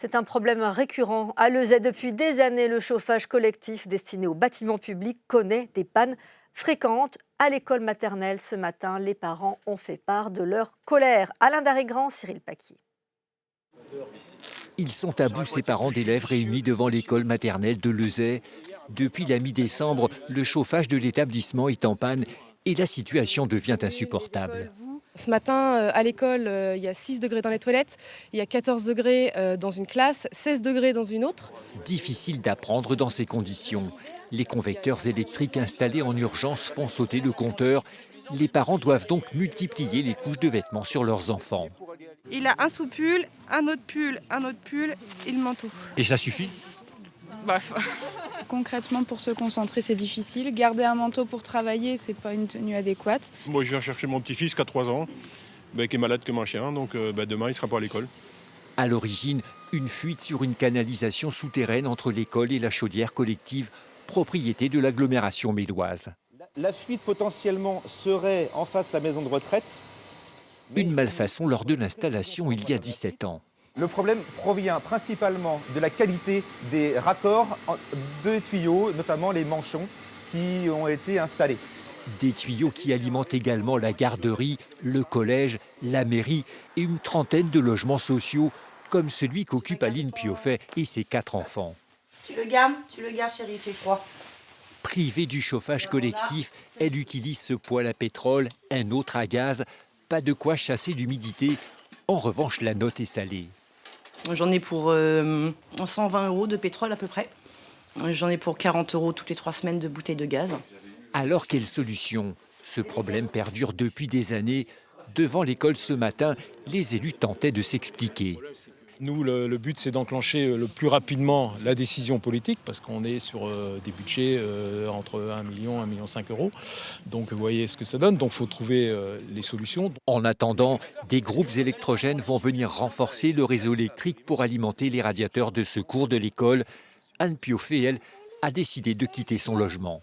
C'est un problème récurrent. À Leuzet, depuis des années, le chauffage collectif destiné aux bâtiments publics connaît des pannes fréquentes. À l'école maternelle, ce matin, les parents ont fait part de leur colère. Alain Darrigrand, Cyril Paquier. Ils sont à bout, ces parents d'élèves réunis devant l'école maternelle de Leuzet. Depuis la mi-décembre, le chauffage de l'établissement est en panne et la situation devient insupportable. Ce matin, à l'école, il y a 6 degrés dans les toilettes, il y a 14 degrés dans une classe, 16 degrés dans une autre. Difficile d'apprendre dans ces conditions. Les convecteurs électriques installés en urgence font sauter le compteur. Les parents doivent donc multiplier les couches de vêtements sur leurs enfants. Il a un sous-pull, un autre pull et le manteau. Et ça suffit ? Bref. Concrètement, pour se concentrer, c'est difficile. Garder un manteau pour travailler, c'est pas une tenue adéquate. Moi, je viens chercher mon petit-fils qui a 3 ans, qui est malade comme un chien, donc demain, il ne sera pas à l'école. À l'origine, une fuite sur une canalisation souterraine entre l'école et la chaudière collective, propriété de l'agglomération médoise. La fuite potentiellement serait en face de la maison de retraite. Une malfaçon lors de l'installation il y a 17 ans. Le problème provient principalement de la qualité des raccords de tuyaux, notamment les manchons qui ont été installés. Des tuyaux qui alimentent également la garderie, le collège, la mairie et une trentaine de logements sociaux, comme celui qu'occupe Aline Pioffet et ses 4 enfants. Tu le gardes chérie, il fait froid. Privée du chauffage collectif, elle utilise ce poêle à pétrole, un autre à gaz. Pas de quoi chasser l'humidité. En revanche, la note est salée. J'en ai pour 120 € de pétrole à peu près. J'en ai pour 40 € toutes les 3 semaines de bouteilles de gaz. Alors quelle solution? Ce problème perdure depuis des années. Devant l'école ce matin, les élus tentaient de s'expliquer. Nous, le but, c'est d'enclencher le plus rapidement la décision politique, parce qu'on est sur des budgets entre 1 million et 1,5 million. Donc, vous voyez ce que ça donne. Donc, il faut trouver les solutions. En attendant, des groupes électrogènes vont venir renforcer le réseau électrique pour alimenter les radiateurs de secours de l'école. Anne Pioffet, elle, a décidé de quitter son logement.